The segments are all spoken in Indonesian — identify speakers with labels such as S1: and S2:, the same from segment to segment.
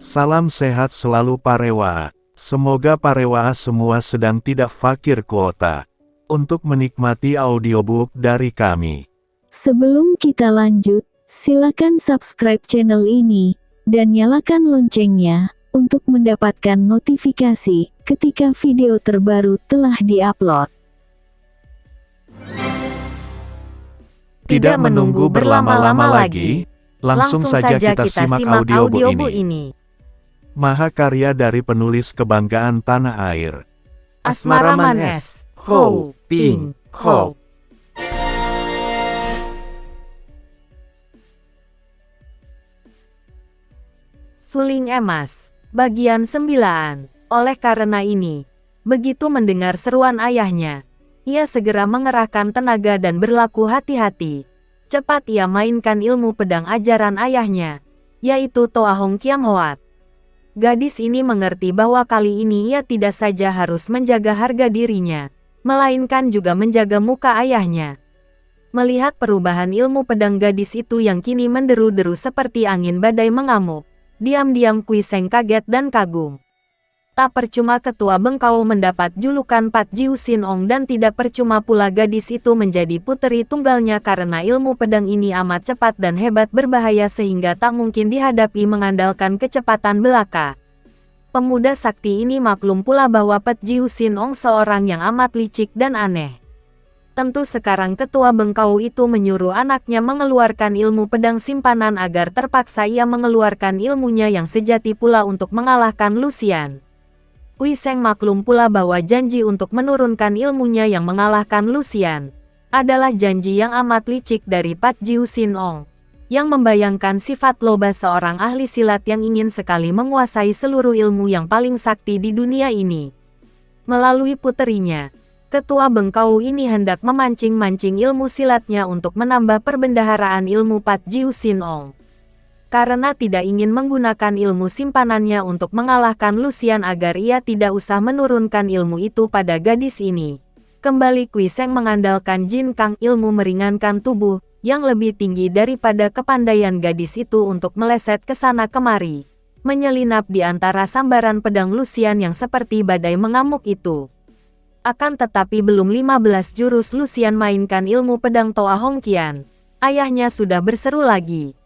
S1: Salam sehat selalu Parewa. Semoga Parewa semua sedang tidak fakir kuota untuk menikmati audiobook dari kami.
S2: Sebelum kita lanjut, silakan subscribe channel ini dan nyalakan loncengnya untuk mendapatkan notifikasi ketika video terbaru telah diupload.
S3: Tidak menunggu berlama-lama lagi, langsung saja kita simak audiobook ini.
S1: Mahakarya dari penulis kebanggaan tanah air,
S3: Asmaraman S. Ho Ping Ho.
S4: Suling Emas, bagian 9. Oleh karena ini, begitu mendengar seruan ayahnya, ia segera mengerahkan tenaga dan berlaku hati-hati. Cepat ia mainkan ilmu pedang ajaran ayahnya, yaitu Toa Hong Kiam Hoat. Gadis ini mengerti bahwa kali ini ia tidak saja harus menjaga harga dirinya, melainkan juga menjaga muka ayahnya. Melihat perubahan ilmu pedang gadis itu yang kini menderu-deru seperti angin badai mengamuk, diam-diam Kui Seng kaget dan kagum. Tak percuma ketua Bengkau mendapat julukan Pat Jiu Sin Ong dan tidak percuma pula gadis itu menjadi puteri tunggalnya karena ilmu pedang ini amat cepat dan hebat berbahaya sehingga tak mungkin dihadapi mengandalkan kecepatan belaka. Pemuda sakti ini maklum pula bahwa Pat Jiu Sin Ong seorang yang amat licik dan aneh. Tentu sekarang ketua Bengkau itu menyuruh anaknya mengeluarkan ilmu pedang simpanan agar terpaksa ia mengeluarkan ilmunya yang sejati pula untuk mengalahkan Lucian. Kui Seng maklum pula bahwa janji untuk menurunkan ilmunya yang mengalahkan Lucian adalah janji yang amat licik dari Pat Jiu Sin Ong, yang membayangkan sifat loba seorang ahli silat yang ingin sekali menguasai seluruh ilmu yang paling sakti di dunia ini. Melalui puterinya, ketua Bengkau ini hendak memancing-mancing ilmu silatnya untuk menambah perbendaharaan ilmu Pat Jiu Sin Ong. Karena tidak ingin menggunakan ilmu simpanannya untuk mengalahkan Lucian agar ia tidak usah menurunkan ilmu itu pada gadis ini. Kembali Kui Seng mengandalkan Jin Kang, ilmu meringankan tubuh, yang lebih tinggi daripada kepandaian gadis itu untuk meleset ke sana kemari, menyelinap di antara sambaran pedang Lucian yang seperti badai mengamuk itu. Akan tetapi belum 15 jurus Lucian mainkan ilmu pedang Toa Hong Kian, ayahnya sudah berseru lagi.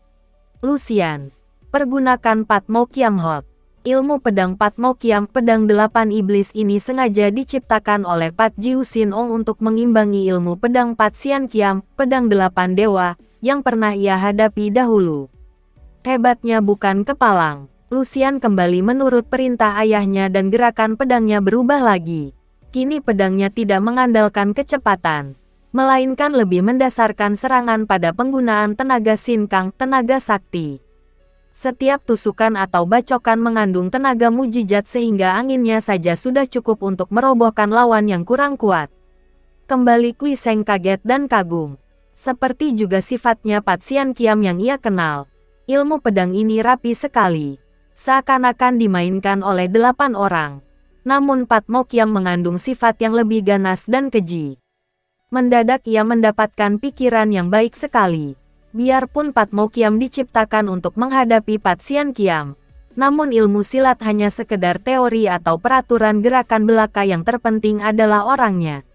S4: Lucian, pergunakan Pat Mo Kiam Hot. Ilmu pedang Pat Mo Kiam, pedang 8 iblis ini sengaja diciptakan oleh Pat Jiu Sin Ong untuk mengimbangi ilmu pedang Pat Sian Kiam, pedang 8 dewa, yang pernah ia hadapi dahulu. Hebatnya bukan kepalang, Lucian kembali menurut perintah ayahnya dan gerakan pedangnya berubah lagi. Kini pedangnya tidak mengandalkan kecepatan, melainkan lebih mendasarkan serangan pada penggunaan tenaga sinkang, tenaga sakti. Setiap tusukan atau bacokan mengandung tenaga mujizat sehingga anginnya saja sudah cukup untuk merobohkan lawan yang kurang kuat. Kembali Kui Seng kaget dan kagum. Seperti juga sifatnya Pat Sian Kiam yang ia kenal, ilmu pedang ini rapi sekali, seakan-akan dimainkan oleh 8 orang. Namun Pat Mo Kiam mengandung sifat yang lebih ganas dan keji. Mendadak ia mendapatkan pikiran yang baik sekali. Biarpun Pat Mo Kiam diciptakan untuk menghadapi Pat Sian Kiam, namun ilmu silat hanya sekedar teori atau peraturan gerakan belaka, yang terpenting adalah orangnya.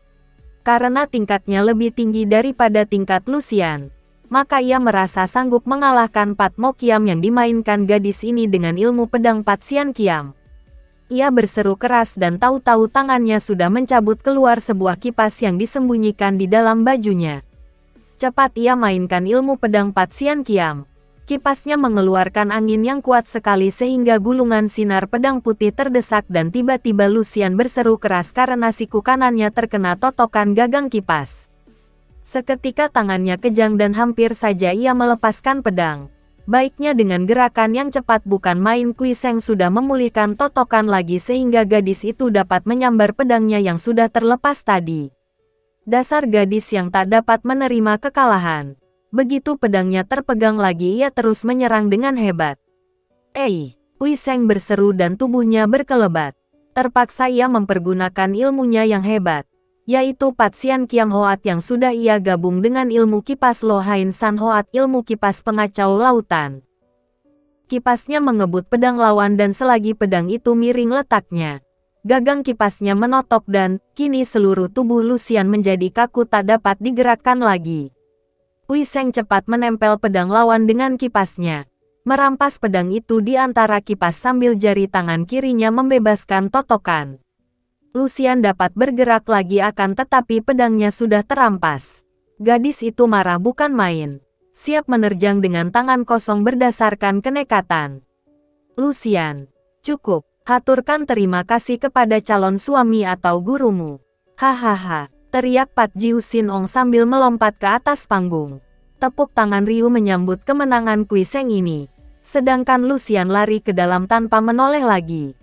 S4: Karena tingkatnya lebih tinggi daripada tingkat Lucian, maka ia merasa sanggup mengalahkan Pat Mo Kiam yang dimainkan gadis ini dengan ilmu pedang Pat Sian Kiam. Ia berseru keras dan tahu-tahu tangannya sudah mencabut keluar sebuah kipas yang disembunyikan di dalam bajunya. Cepat ia mainkan ilmu pedang Pat Sian Kiam. Kipasnya mengeluarkan angin yang kuat sekali sehingga gulungan sinar pedang putih terdesak dan tiba-tiba Lucian berseru keras karena siku kanannya terkena totokan gagang kipas. Seketika tangannya kejang dan hampir saja ia melepaskan pedang. Baiknya dengan gerakan yang cepat bukan main, Kui Seng sudah memulihkan totokan lagi sehingga gadis itu dapat menyambar pedangnya yang sudah terlepas tadi. Dasar gadis yang tak dapat menerima kekalahan. Begitu pedangnya terpegang lagi, ia terus menyerang dengan hebat. Kui Seng berseru dan tubuhnya berkelebat. Terpaksa ia mempergunakan ilmunya yang hebat, yaitu Pat Sian Kiam Hoat yang sudah ia gabung dengan ilmu kipas Lo Hain San Hoat, ilmu kipas pengacau lautan. Kipasnya mengebut pedang lawan dan selagi pedang itu miring letaknya, gagang kipasnya menotok dan, kini seluruh tubuh Lucian menjadi kaku tak dapat digerakkan lagi. Kui Seng cepat menempel pedang lawan dengan kipasnya, merampas pedang itu di antara kipas sambil jari tangan kirinya membebaskan totokan. Lucian dapat bergerak lagi akan tetapi pedangnya sudah terampas. Gadis itu marah bukan main. Siap menerjang dengan tangan kosong berdasarkan kenekatan. Lucian, cukup, haturkan terima kasih kepada calon suami atau gurumu. Hahaha, teriak Pat Jiu Sin Ong sambil melompat ke atas panggung. Tepuk tangan Ryu menyambut kemenangan Kui Seng ini. Sedangkan Lucian lari ke dalam tanpa menoleh lagi.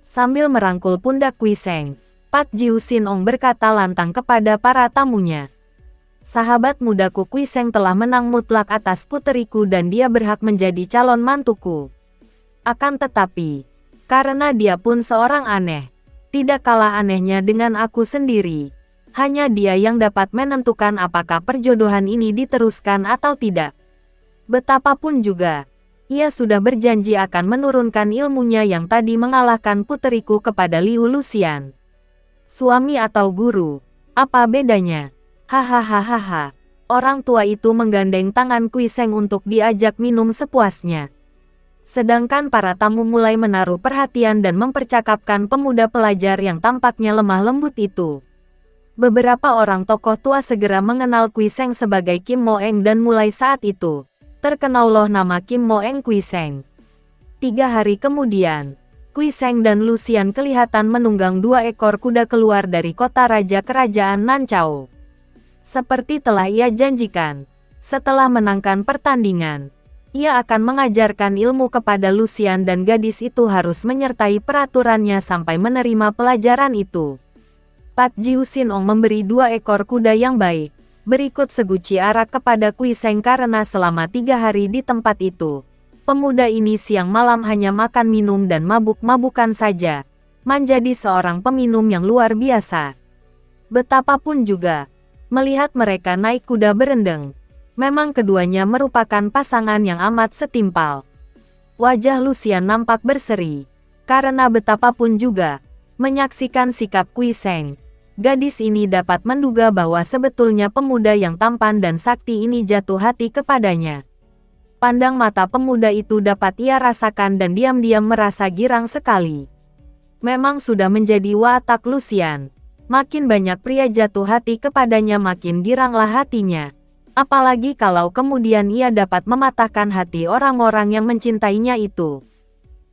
S4: Sambil merangkul pundak Kui Seng, Pat Jiu Sin Ong berkata lantang kepada para tamunya. Sahabat mudaku Kui Seng telah menang mutlak atas puteriku dan dia berhak menjadi calon mantuku. Akan tetapi, karena dia pun seorang aneh, tidak kalah anehnya dengan aku sendiri. Hanya dia yang dapat menentukan apakah perjodohan ini diteruskan atau tidak. Betapapun juga, ia sudah berjanji akan menurunkan ilmunya yang tadi mengalahkan puteriku kepada Liu Lucian. Suami atau guru, apa bedanya? Hahaha, orang tua itu menggandeng tangan Kui Seng untuk diajak minum sepuasnya. Sedangkan para tamu mulai menaruh perhatian dan mempercakapkan pemuda pelajar yang tampaknya lemah lembut itu. Beberapa orang tokoh tua segera mengenal Kui Seng sebagai Kim Mo Eng dan mulai saat itu, terkenallah nama Kim Mo Eng Kui Seng. 3 hari kemudian, Kui Seng dan Lucian kelihatan menunggang 2 ekor kuda keluar dari kota raja kerajaan Nanchao. Seperti telah ia janjikan, setelah menangkan pertandingan, ia akan mengajarkan ilmu kepada Lucian dan gadis itu harus menyertai peraturannya sampai menerima pelajaran itu. Pat Jiu Sin Ong memberi 2 ekor kuda yang baik, berikut seguci arak kepada Kui Seng karena selama 3 hari di tempat itu, pemuda ini siang malam hanya makan minum dan mabuk-mabukan saja, menjadi seorang peminum yang luar biasa. Betapapun juga, melihat mereka naik kuda berendeng, memang keduanya merupakan pasangan yang amat setimpal. Wajah Lucian nampak berseri, karena betapapun juga, menyaksikan sikap Kui Seng, gadis ini dapat menduga bahwa sebetulnya pemuda yang tampan dan sakti ini jatuh hati kepadanya. Pandang mata pemuda itu dapat ia rasakan dan diam-diam merasa girang sekali. Memang sudah menjadi watak Lucian. Makin banyak pria jatuh hati kepadanya makin giranglah hatinya. Apalagi kalau kemudian ia dapat mematahkan hati orang-orang yang mencintainya itu.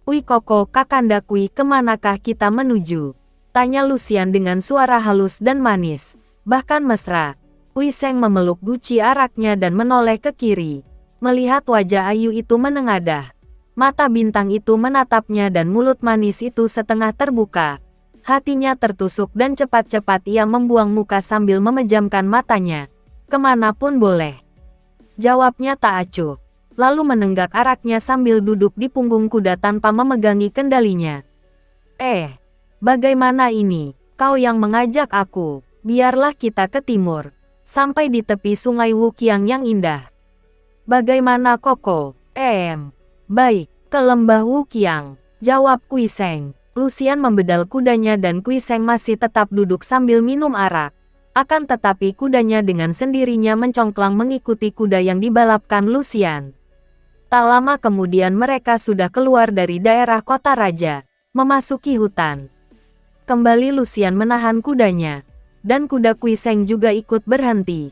S4: Kui Koko Kakanda Kui, kemanakah kita menuju? Tanya Lucian dengan suara halus dan manis, bahkan mesra. Kui Seng memeluk guci araknya dan menoleh ke kiri. Melihat wajah ayu itu menengadah. Mata bintang itu menatapnya dan mulut manis itu setengah terbuka. Hatinya tertusuk dan cepat-cepat ia membuang muka sambil memejamkan matanya. Kemanapun boleh. Jawabnya tak acuh. Lalu menenggak araknya sambil duduk di punggung kuda tanpa memegangi kendalinya. Bagaimana ini? Kau yang mengajak aku. Biarlah kita ke timur. Sampai di tepi sungai Wuqiang yang indah. Bagaimana Koko? Baik, ke lembah Wuqiang. Jawab Kui Seng. Lucian membedal kudanya dan Kui Seng masih tetap duduk sambil minum arak. Akan tetapi kudanya dengan sendirinya mencongklang mengikuti kuda yang dibalapkan Lucian. Tak lama kemudian mereka sudah keluar dari daerah kota raja, memasuki hutan. Kembali Lucian menahan kudanya, dan kuda Kui Seng juga ikut berhenti.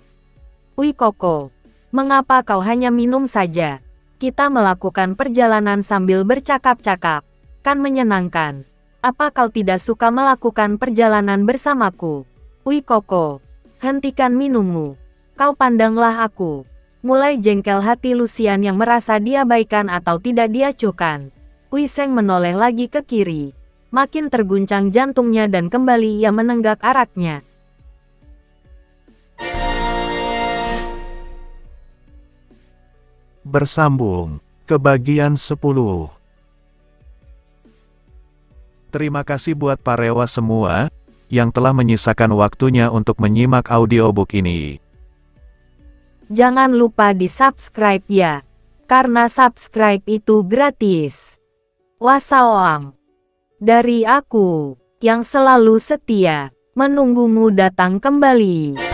S4: Kui Koko, mengapa kau hanya minum saja? Kita melakukan perjalanan sambil bercakap-cakap. Kan menyenangkan. Apa kau tidak suka melakukan perjalanan bersamaku? Kui Koko, hentikan minummu. Kau pandanglah aku. Mulai jengkel hati Lucian yang merasa diabaikan atau tidak diacuhkan. Kui Seng menoleh lagi ke kiri. Makin terguncang jantungnya dan kembali ia menenggak araknya.
S1: Bersambung ke bagian 10. Terima kasih buat parewa semua yang telah menyisakan waktunya untuk menyimak audiobook ini.
S4: Jangan lupa di subscribe ya. karena subscribe itu gratis. Wassalam. Dari aku, yang selalu setia, menunggumu datang kembali.